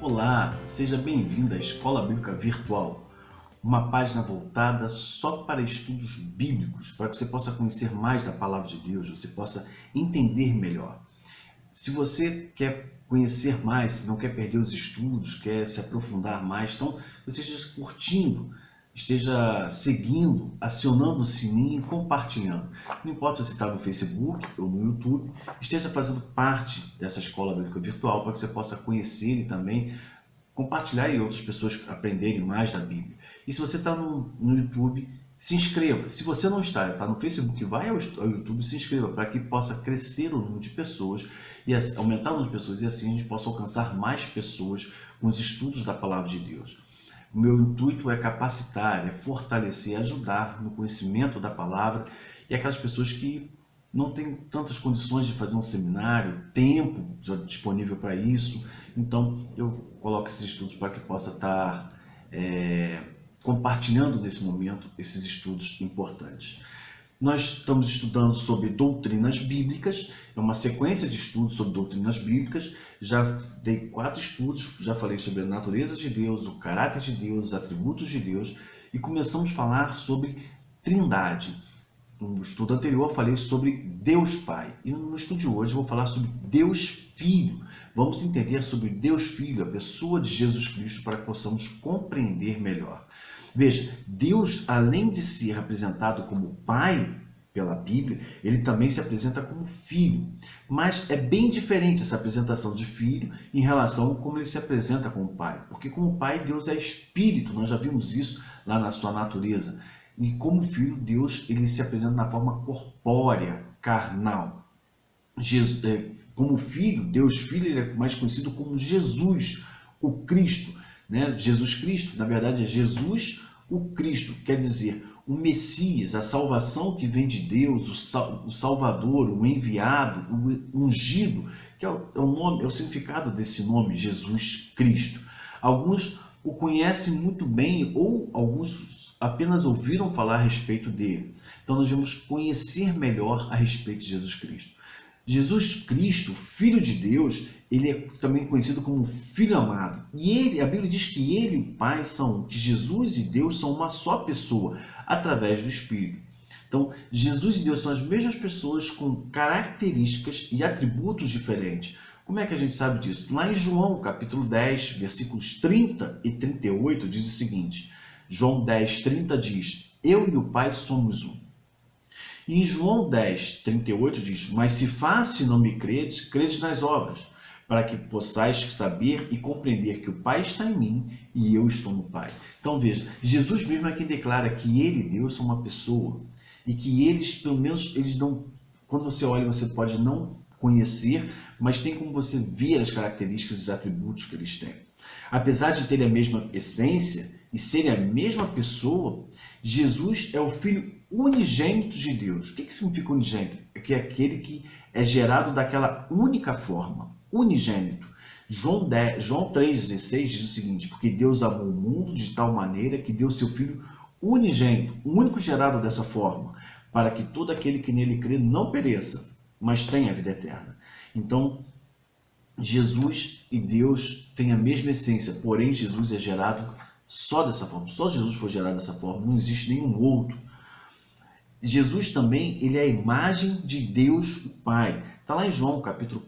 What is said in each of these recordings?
Olá, seja bem-vindo à Escola Bíblica Virtual, uma página voltada só para estudos bíblicos, para que você possa conhecer mais da Palavra de Deus, você possa entender melhor. Se você quer conhecer mais, não quer perder os estudos, quer se aprofundar mais, então você esteja curtindo, esteja seguindo, acionando o sininho e compartilhando. Não importa se você está no Facebook ou no YouTube, esteja fazendo parte dessa Escola Bíblica Virtual para que você possa conhecer e também compartilhar e outras pessoas aprenderem mais da Bíblia. E se você está no YouTube, se inscreva. Se você não está no Facebook, vai ao YouTube e se inscreva para que possa crescer o número de pessoas e aumentar o número de pessoas e assim a gente possa alcançar mais pessoas com os estudos da Palavra de Deus. O meu intuito é capacitar, é fortalecer, ajudar no conhecimento da Palavra e aquelas pessoas que não têm tantas condições de fazer um seminário, tempo disponível para isso. Então, eu coloco esses estudos para que possa estar compartilhando nesse momento esses estudos importantes. Nós estamos estudando sobre doutrinas bíblicas, é uma sequência de estudos sobre doutrinas bíblicas. Já dei 4 estudos, já falei sobre a natureza de Deus, o caráter de Deus, os atributos de Deus e começamos a falar sobre Trindade. No estudo anterior eu falei sobre Deus Pai e no estudo de hoje eu vou falar sobre Deus Filho. Vamos entender sobre Deus Filho, a pessoa de Jesus Cristo, para que possamos compreender melhor. Veja, Deus, além de ser apresentado como Pai pela Bíblia, ele também se apresenta como Filho. Mas é bem diferente essa apresentação de Filho em relação a como ele se apresenta como Pai. Porque como Pai, Deus é Espírito, nós já vimos isso lá na sua natureza. E como Filho, Deus ele se apresenta na forma corpórea, carnal. Como Filho, Deus Filho, ele é mais conhecido como Jesus, o Cristo. Jesus Cristo, na verdade, é Jesus o Cristo, quer dizer, o Messias, a salvação que vem de Deus, o Salvador, o enviado, o ungido, que é o significado desse nome, Jesus Cristo. Alguns o conhecem muito bem ou alguns apenas ouviram falar a respeito dele. Então nós vamos conhecer melhor a respeito de Jesus Cristo. Jesus Cristo, Filho de Deus, ele é também conhecido como Filho amado. E a Bíblia diz que ele e o Pai que Jesus e Deus são uma só pessoa, através do Espírito. Então, Jesus e Deus são as mesmas pessoas com características e atributos diferentes. Como é que a gente sabe disso? Lá em João, capítulo 10, versículos 30 e 38, diz o seguinte. João 10, 30 diz, eu e o Pai somos um. E em João 10, 38 diz, mas se fácil não me credes, credes nas obras, para que possais saber e compreender que o Pai está em mim e eu estou no Pai. Então veja, Jesus mesmo é quem declara que ele e Deus são uma pessoa e que eles, pelo menos, eles não, quando você olha, você pode não conhecer, mas tem como você ver as características e os atributos que eles têm. Apesar de terem a mesma essência e serem a mesma pessoa, Jesus é o Filho unigênito de Deus. O que significa unigênito? É que é aquele que é gerado daquela única forma, unigênito. João 3,16 diz o seguinte, porque Deus amou o mundo de tal maneira que deu seu Filho unigênito, o único gerado dessa forma, para que todo aquele que nele crê não pereça, mas tenha a vida eterna. Então, Jesus e Deus têm a mesma essência, porém Jesus é gerado só dessa forma. Só Jesus foi gerado dessa forma, não existe nenhum outro. Jesus também, ele é a imagem de Deus o Pai. Está lá em João, capítulo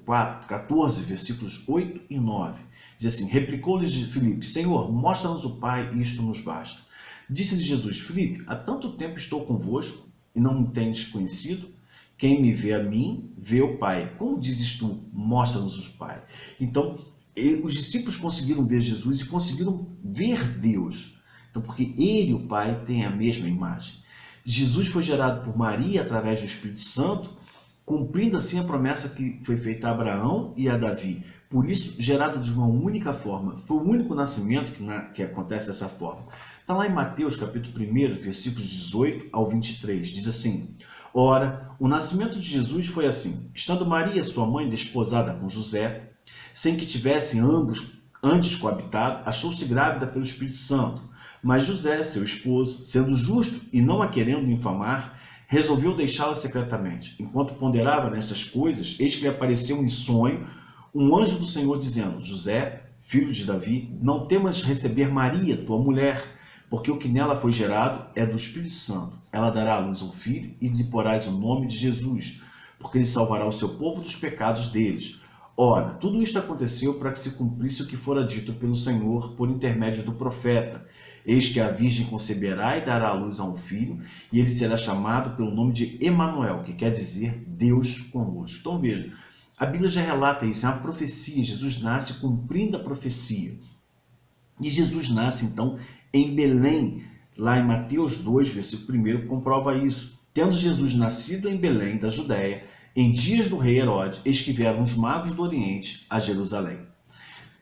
14, versículos 8 e 9. Diz assim, replicou-lhes Filipe, Senhor, mostra-nos o Pai e isto nos basta. Disse-lhe Jesus, Filipe, há tanto tempo estou convosco e não me tendes conhecido? Quem me vê a mim, vê o Pai. Como dizes tu, mostra-nos o Pai? Então, os discípulos conseguiram ver Jesus e conseguiram ver Deus. Então, porque ele e o Pai têm a mesma imagem. Jesus foi gerado por Maria através do Espírito Santo, cumprindo assim a promessa que foi feita a Abraão e a Davi. Por isso, gerado de uma única forma. Foi o único nascimento que acontece dessa forma. Está lá em Mateus, capítulo 1, versículos 18 ao 23. Diz assim, ora, o nascimento de Jesus foi assim. Estando Maria, sua mãe, desposada com José, sem que tivessem ambos antes coabitado, achou-se grávida pelo Espírito Santo. Mas José, seu esposo, sendo justo e não a querendo infamar, resolveu deixá-la secretamente. Enquanto ponderava nessas coisas, eis que lhe apareceu em sonho um anjo do Senhor dizendo, José, filho de Davi, não temas receber Maria, tua mulher, porque o que nela foi gerado é do Espírito Santo. Ela dará à luz um filho e lhe porás o nome de Jesus, porque ele salvará o seu povo dos pecados deles. Ora, tudo isto aconteceu para que se cumprisse o que fora dito pelo Senhor por intermédio do profeta. Eis que a virgem conceberá e dará à luz a um filho, e ele será chamado pelo nome de Emanuel, que quer dizer Deus conosco. Então veja, a Bíblia já relata isso, é uma profecia. Jesus nasce cumprindo a profecia. E Jesus nasce então em Belém, lá em Mateus 2, versículo 1, comprova isso. Tendo Jesus nascido em Belém, da Judéia, em dias do rei Herodes, eis que vieram os magos do Oriente a Jerusalém.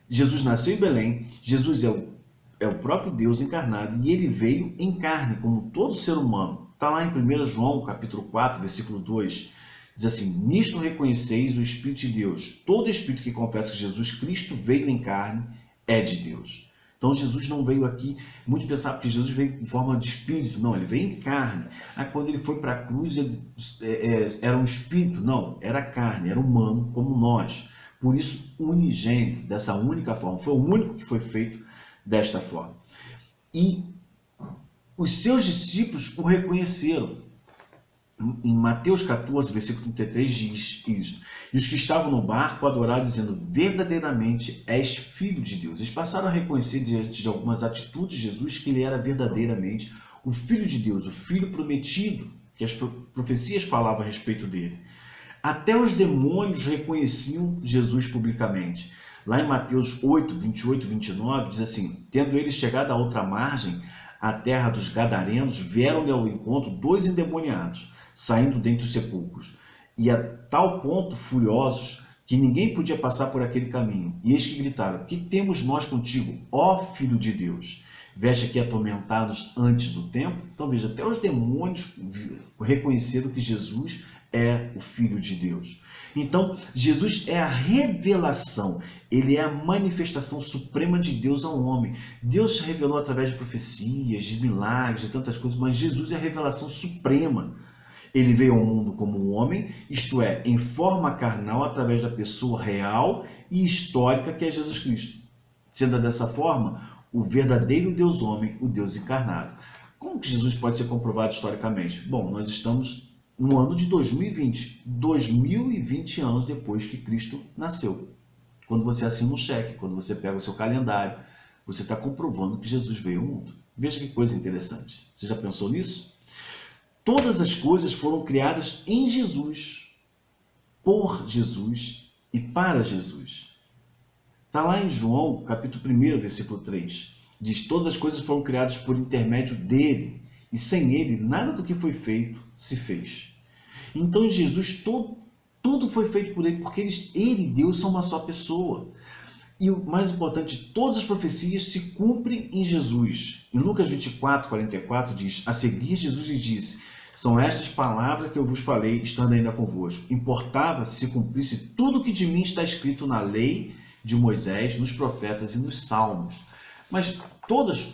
Jesus nasceu em Belém, Jesus é o próprio Deus encarnado, e ele veio em carne, como todo ser humano. Está lá em 1 João, capítulo 4, versículo 2, diz assim: nisto reconheceis o Espírito de Deus. Todo espírito que confessa que Jesus Cristo veio em carne é de Deus. Então Jesus não veio aqui, muitos pensavam que Jesus veio em forma de espírito. Não, ele veio em carne. Quando ele foi para a cruz, ele era um espírito. Não, era carne, era humano como nós. Por isso, unigênito, dessa única forma. Foi o único que foi feito desta forma. E os seus discípulos o reconheceram. Em Mateus 14, versículo 33, diz isso: e os que estavam no barco adoraram, dizendo: verdadeiramente és filho de Deus. Eles passaram a reconhecer, diante de algumas atitudes de Jesus, que ele era verdadeiramente o Filho de Deus, o Filho prometido, que as profecias falavam a respeito dele. Até os demônios reconheciam Jesus publicamente. Lá em Mateus 8, 28 e 29, diz assim: tendo eles chegado à outra margem, a terra dos Gadarenos, vieram-lhe ao encontro 2 endemoniados, saindo dentre os sepulcros, e a tal ponto furiosos que ninguém podia passar por aquele caminho. E eis que gritaram: que temos nós contigo, ó Filho de Deus? Veste aqui atormentados antes do tempo? Então veja, até os demônios reconheceram que Jesus é o Filho de Deus. Então, Jesus é a revelação, ele é a manifestação suprema de Deus ao homem. Deus se revelou através de profecias, de milagres, de tantas coisas, mas Jesus é a revelação suprema. Ele veio ao mundo como um homem, isto é, em forma carnal, através da pessoa real e histórica que é Jesus Cristo. Sendo dessa forma, o verdadeiro Deus homem, o Deus encarnado. Como que Jesus pode ser comprovado historicamente? Bom, nós estamos no ano de 2020, 2020 anos depois que Cristo nasceu. Quando você assina um cheque, quando você pega o seu calendário, você está comprovando que Jesus veio ao mundo. Veja que coisa interessante. Você já pensou nisso? Todas as coisas foram criadas em Jesus, por Jesus e para Jesus. Está lá em João, capítulo 1, versículo 3. Diz: todas as coisas foram criadas por intermédio dele, e sem ele, nada do que foi feito se fez. Então, em Jesus, tudo foi feito por ele, porque ele e Deus são uma só pessoa. E o mais importante, todas as profecias se cumprem em Jesus. Em Lucas 24, 44, diz: a seguir, Jesus lhe disse: são estas palavras que eu vos falei, estando ainda convosco. Importava se cumprisse tudo o que de mim está escrito na lei de Moisés, nos profetas e nos salmos. Mas todas,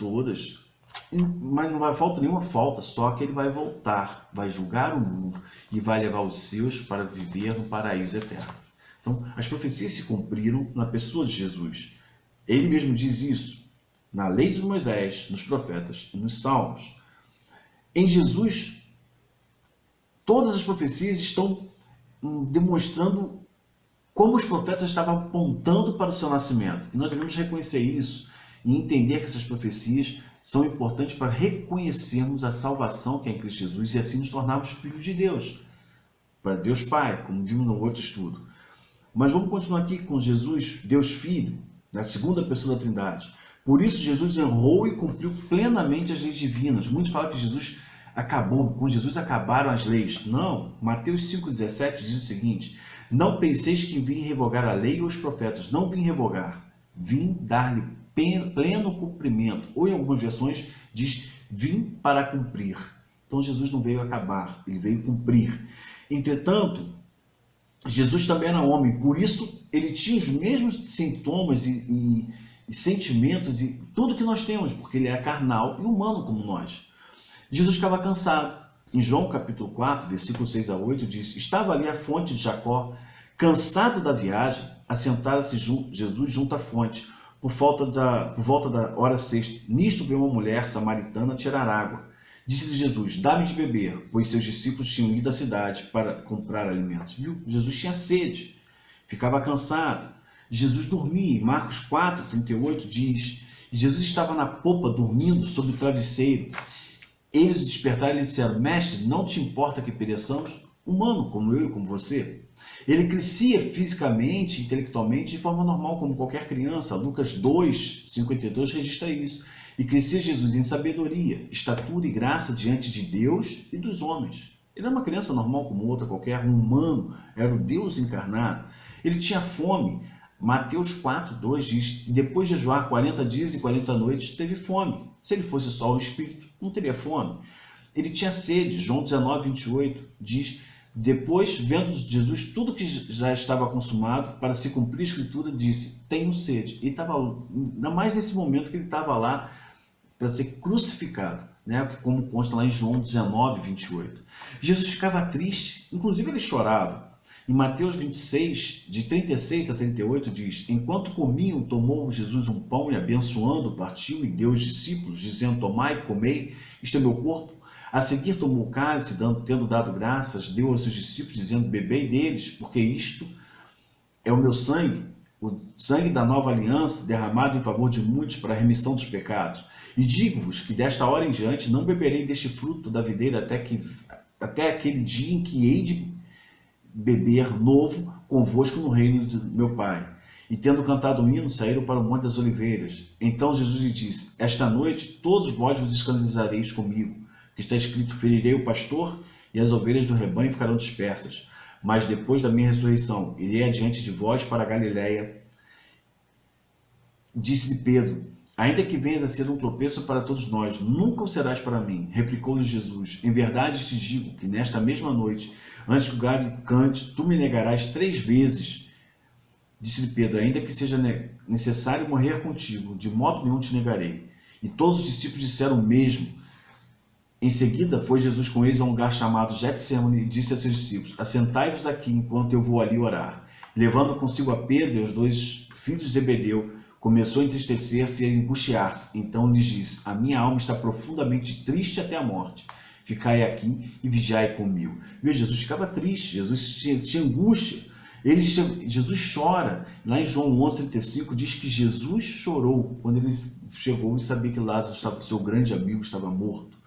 mas não vai falta nenhuma falta, só que ele vai voltar, vai julgar o mundo e vai levar os seus para viver no paraíso eterno. Então, as profecias se cumpriram na pessoa de Jesus. Ele mesmo diz isso na lei de Moisés, nos profetas e nos salmos. Em Jesus, todas as profecias estão demonstrando como os profetas estavam apontando para o seu nascimento. E nós devemos reconhecer isso e entender que essas profecias são importantes para reconhecermos a salvação que é em Cristo Jesus e assim nos tornarmos filhos de Deus, para Deus Pai, como vimos no outro estudo. Mas vamos continuar aqui com Jesus, Deus Filho, na segunda pessoa da Trindade. Por isso Jesus errou e cumpriu plenamente as leis divinas. Muitos falam que Jesus acabou, com Jesus acabaram as leis. Não, Mateus 5,17 diz o seguinte: não penseis que vim revogar a lei ou os profetas. Não vim revogar, vim dar-lhe pleno cumprimento. Ou em algumas versões diz: vim para cumprir. Então Jesus não veio acabar, ele veio cumprir. Entretanto, Jesus também era homem, por isso ele tinha os mesmos sintomas e sentimentos e tudo que nós temos, porque ele é carnal e humano como nós. Jesus ficava cansado. Em João capítulo 4, versículo 6 a 8, diz: estava ali a fonte de Jacó, cansado da viagem, assentara-se Jesus junto à fonte. por volta da hora sexta. Nisto veio uma mulher samaritana tirar água. Disse-lhe Jesus: dá-me de beber, pois seus discípulos tinham ido à cidade para comprar alimentos. Viu? Jesus tinha sede, ficava cansado. Jesus dormia. Em Marcos 4:38 diz: Jesus estava na popa dormindo sobre o travesseiro. Eles o despertaram e lhe disseram: mestre, não te importa que pereçamos? Humano, como eu e como você. Ele crescia fisicamente e intelectualmente de forma normal, como qualquer criança. Lucas 2:52 registra isso. E crescia Jesus em sabedoria, estatura e graça diante de Deus e dos homens. Ele era uma criança normal como outra qualquer, um humano, era o Deus encarnado. Ele tinha fome. Mateus 4:2 diz: depois de jejuar 40 dias e 40 noites, teve fome. Se ele fosse só o Espírito, não teria fome. Ele tinha sede. João 19:28 diz: depois, vendo Jesus tudo que já estava consumado, para se cumprir a Escritura, disse: tenho sede. Ele estava, ainda mais nesse momento que ele estava lá para ser crucificado, né? Como consta lá em João 19:28. Jesus ficava triste, inclusive ele chorava. Em Mateus 26, de 36 a 38, diz: enquanto comiam, tomou Jesus um pão e, abençoando, partiu e deu aos discípulos, dizendo: tomai e comei, isto é meu corpo. A seguir tomou o cálice, tendo dado graças, deu aos seus discípulos, dizendo: bebei deles, porque isto é o meu sangue, o sangue da nova aliança, derramado em favor de muitos para a remissão dos pecados. E digo-vos que desta hora em diante não beberei deste fruto da videira até aquele dia em que hei de beber novo convosco no reino de meu Pai. E tendo cantado um hino, saíram para o Monte das Oliveiras. Então Jesus lhe disse: esta noite todos vós vos escandalizareis comigo, que está escrito: ferirei o pastor e as ovelhas do rebanho ficarão dispersas. Mas depois da minha ressurreição, irei adiante de vós para a Galiléia. Disse-lhe Pedro: ainda que venhas a ser um tropeço para todos nós, nunca o serás para mim. Replicou-lhe Jesus: em verdade te digo que nesta mesma noite, antes que o galho cante, tu me negarás 3 vezes. Disse-lhe Pedro: ainda que seja necessário morrer contigo, de modo nenhum te negarei. E todos os discípulos disseram o mesmo. Em seguida, foi Jesus com eles a um lugar chamado Getsêmani e disse a seus discípulos: assentai-vos aqui enquanto eu vou ali orar. Levando consigo a Pedro e os 2 filhos de Zebedeu, começou a entristecer-se e a angustiar-se. Então lhes disse: a minha alma está profundamente triste até a morte. Ficai aqui e vigiai comigo. Veja, Jesus ficava triste, Jesus tinha angústia. Jesus chora. Lá em João 11:35 diz que Jesus chorou quando ele chegou e sabia que Lázaro, seu grande amigo, estava morto.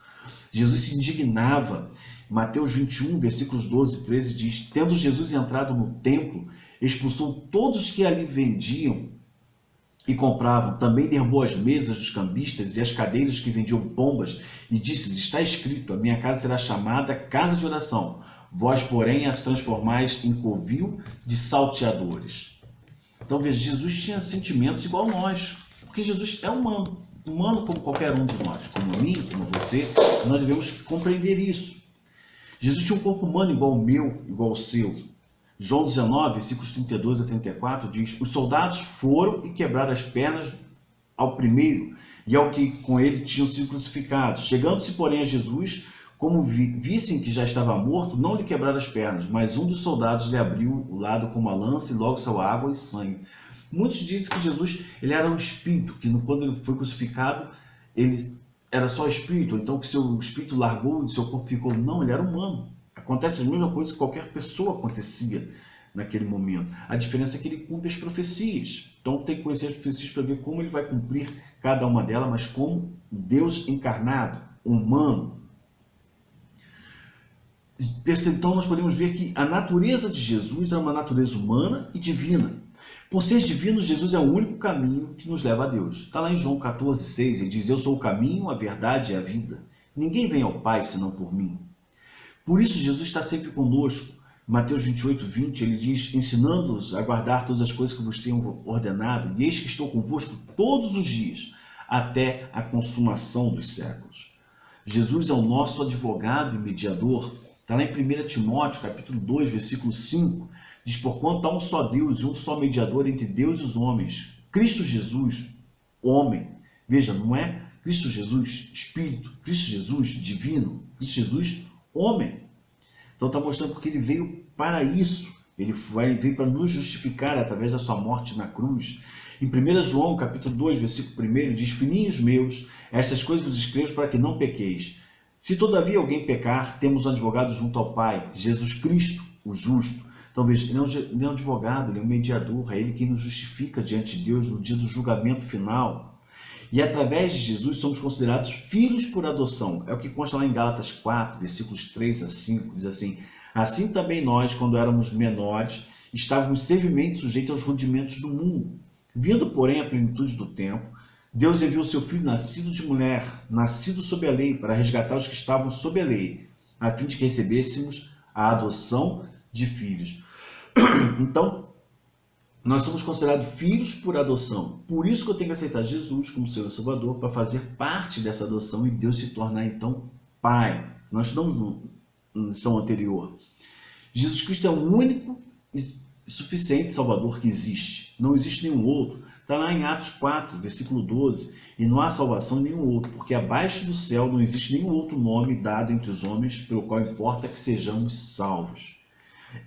Jesus se indignava. Mateus 21, versículos 12 e 13 diz: tendo Jesus entrado no templo, expulsou todos os que ali vendiam e compravam, também derrubou as mesas dos cambistas e as cadeiras que vendiam pombas, e disse-lhes: está escrito, a minha casa será chamada casa de oração, vós, porém, as transformais em covil de salteadores. Então, veja, Jesus tinha sentimentos igual a nós, porque Jesus é humano, humano como qualquer um de nós, como mim, como você. Nós devemos compreender isso. Jesus tinha um corpo humano igual ao meu, igual ao seu. João 19, versículos 32 a 34 diz: os soldados foram e quebraram as pernas ao primeiro e ao que com ele tinham sido crucificados. Chegando-se, porém, a Jesus, como vissem que já estava morto, não lhe quebraram as pernas, mas um dos soldados lhe abriu o lado com uma lança e logo saiu água e sangue. Muitos dizem que Jesus ele era um espírito, que quando ele foi crucificado, ele era só espírito, então que seu espírito largou e seu corpo ficou. Não, ele era humano. Acontece a mesma coisa que qualquer pessoa acontecia naquele momento. A diferença é que ele cumpre as profecias. Então tem que conhecer as profecias para ver como ele vai cumprir cada uma delas, mas como Deus encarnado, humano. Então nós podemos ver que a natureza de Jesus é uma natureza humana e divina. Por ser divino, Jesus é o único caminho que nos leva a Deus. Está lá em João 14,6, ele diz: eu sou o caminho, a verdade e a vida. Ninguém vem ao Pai senão por mim. Por isso Jesus está sempre conosco. Mateus 28:20, ele diz: ensinando-os a guardar todas as coisas que vos tenho ordenado, e eis que estou convosco todos os dias, até a consumação dos séculos. Jesus é o nosso advogado e mediador. Está lá em 1 Timóteo, capítulo 2, versículo 5, diz: porquanto há um só Deus e um só mediador entre Deus e os homens, Cristo Jesus, homem. Veja, não é Cristo Jesus, Espírito, Cristo Jesus, divino, Cristo Jesus, homem. Então está mostrando porque ele veio para isso. Ele veio para nos justificar através da sua morte na cruz. Em 1 João, capítulo 2, versículo 1, diz: filhinhos meus, estas coisas vos escrevo para que não pequeis. Se todavia alguém pecar, temos um advogado junto ao Pai, Jesus Cristo, o justo. Então veja, ele é um advogado, ele é um mediador, é ele quem nos justifica diante de Deus no dia do julgamento final. E através de Jesus somos considerados filhos por adoção. É o que consta lá em Gálatas 4, versículos 3 a 5, diz assim: assim também nós, quando éramos menores, estávamos servilmente sujeitos aos rudimentos do mundo. Vindo, porém, a plenitude do tempo, Deus enviou seu Filho nascido de mulher, nascido sob a lei, para resgatar os que estavam sob a lei, a fim de que recebêssemos a adoção de filhos. Então, nós somos considerados filhos por adoção. Por isso que eu tenho que aceitar Jesus como Senhor e Salvador, para fazer parte dessa adoção e Deus se tornar, então, Pai. Nós estudamos na lição anterior. Jesus Cristo é o único e suficiente Salvador que existe. Não existe nenhum outro. Está lá em Atos 4, versículo 12. E não há salvação em nenhum outro, porque abaixo do céu não existe nenhum outro nome dado entre os homens, pelo qual importa que sejamos salvos.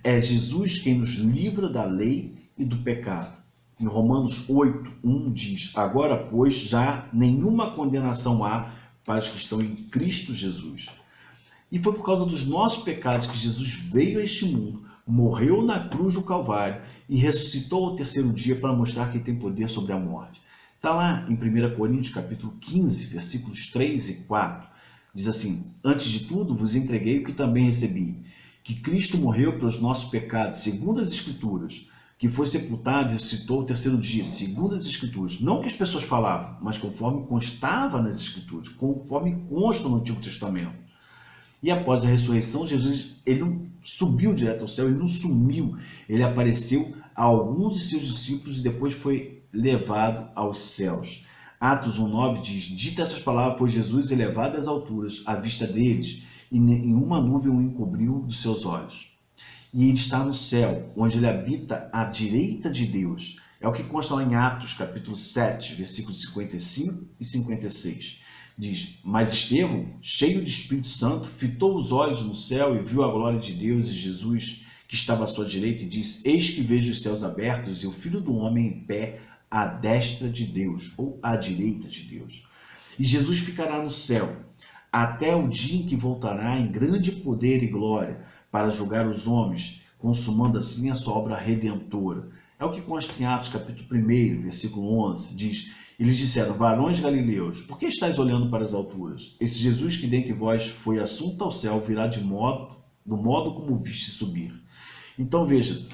É Jesus quem nos livra da lei e do pecado. Em Romanos 8, 1 diz: agora, pois, já nenhuma condenação há para os que estão em Cristo Jesus. E foi por causa dos nossos pecados que Jesus veio a este mundo, morreu na cruz do Calvário e ressuscitou ao terceiro dia para mostrar que tem poder sobre a morte. Está lá em 1 Coríntios capítulo 15, versículos 3 e 4. Diz assim: antes de tudo vos entreguei o que também recebi, que Cristo morreu pelos nossos pecados, segundo as Escrituras, que foi sepultado e ressuscitou ao terceiro dia, segundo as Escrituras. Não que as pessoas falavam, mas conforme constava nas Escrituras, conforme consta no Antigo Testamento. E após a ressurreição, Jesus ele não subiu direto ao céu, ele não sumiu. Ele apareceu a alguns de seus discípulos e depois foi levado aos céus. Atos 1,9 diz: dita essas palavras, foi Jesus elevado às alturas, à vista deles, e em uma nuvem o encobriu dos seus olhos. E ele está no céu, onde ele habita à direita de Deus. É o que consta lá em Atos, capítulo 7, versículos 55 e 56. Diz: mas Estevão, cheio de Espírito Santo, fitou os olhos no céu e viu a glória de Deus e Jesus, que estava à sua direita, e disse: eis que vejo os céus abertos e o Filho do Homem em pé à destra de Deus, ou à direita de Deus. E Jesus ficará no céu, até o dia em que voltará em grande poder e glória, para julgar os homens, consumando assim a sua obra redentora. É o que consta em Atos capítulo 1, versículo 11, diz: eles disseram: varões galileus, por que estáis olhando para as alturas? Esse Jesus que dentre vós foi assunto ao céu virá do modo como viste subir. Então veja,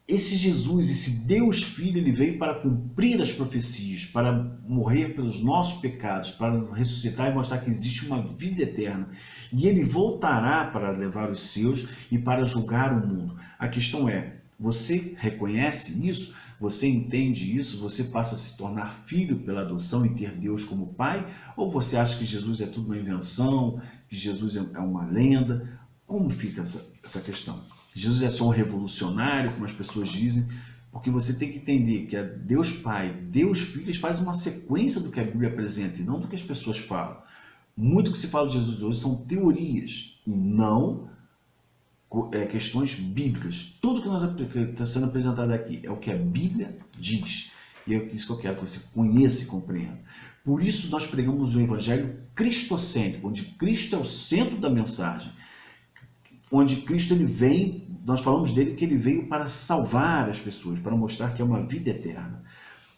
esse Jesus, esse Deus Filho, ele veio para cumprir as profecias, para morrer pelos nossos pecados, para ressuscitar e mostrar que existe uma vida eterna. E ele voltará para levar os seus e para julgar o mundo. A questão é: você reconhece isso? Você entende isso? Você passa a se tornar filho pela adoção e ter Deus como pai? Ou você acha que Jesus é tudo uma invenção, que Jesus é uma lenda? Como fica essa questão? Jesus é só um revolucionário, como as pessoas dizem? Porque você tem que entender que Deus Pai, Deus Filho, eles fazem uma sequência do que a Bíblia apresenta e não do que as pessoas falam. Muito que se fala de Jesus hoje são teorias e não questões bíblicas. Tudo que está sendo apresentado aqui é o que a Bíblia diz. E é isso que eu quero que você conheça e compreenda. Por isso nós pregamos o Evangelho cristocêntrico, onde Cristo é o centro da mensagem. Onde Cristo ele vem, nós falamos dele que ele veio para salvar as pessoas, para mostrar que é uma vida eterna.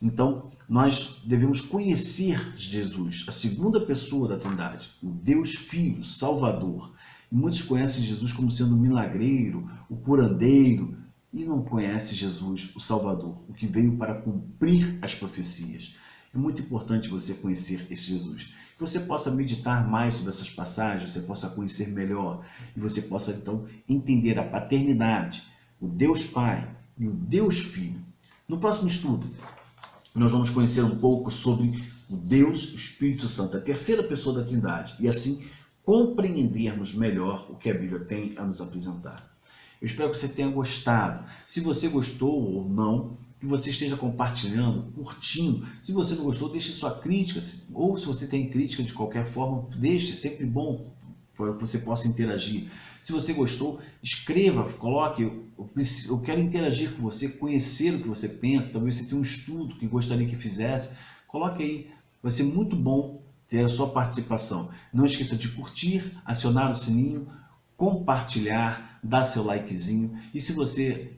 Então, nós devemos conhecer Jesus, a segunda pessoa da Trindade, o Deus Filho, Salvador. E muitos conhecem Jesus como sendo o milagreiro, o curandeiro, e não conhecem Jesus, o Salvador, o que veio para cumprir as profecias. É muito importante você conhecer esse Jesus. Que você possa meditar mais sobre essas passagens, você possa conhecer melhor, e você possa então entender a paternidade, o Deus Pai e o Deus Filho. No próximo estudo, nós vamos conhecer um pouco sobre o Deus, o Espírito Santo, a terceira pessoa da Trindade, e assim compreendermos melhor o que a Bíblia tem a nos apresentar. Eu espero que você tenha gostado. Se você gostou ou não, que você esteja compartilhando, curtindo. Se você não gostou, deixe sua crítica, ou se você tem crítica de qualquer forma, deixe, é sempre bom para que você possa interagir. Se você gostou, escreva, coloque. Eu quero interagir com você, conhecer o que você pensa. Talvez você tenha um estudo que gostaria que fizesse. Coloque aí. Vai ser muito bom ter a sua participação. Não esqueça de curtir, acionar o sininho, compartilhar, dar seu likezinho. E se você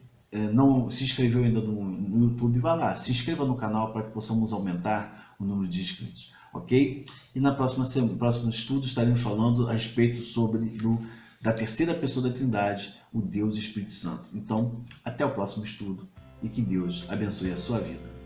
não se inscreveu ainda no YouTube, vá lá, se inscreva no canal para que possamos aumentar o número de inscritos, ok? E no próximo estudo estaremos falando a respeito da terceira pessoa da Trindade, o Deus Espírito Santo. Então, até o próximo estudo e que Deus abençoe a sua vida.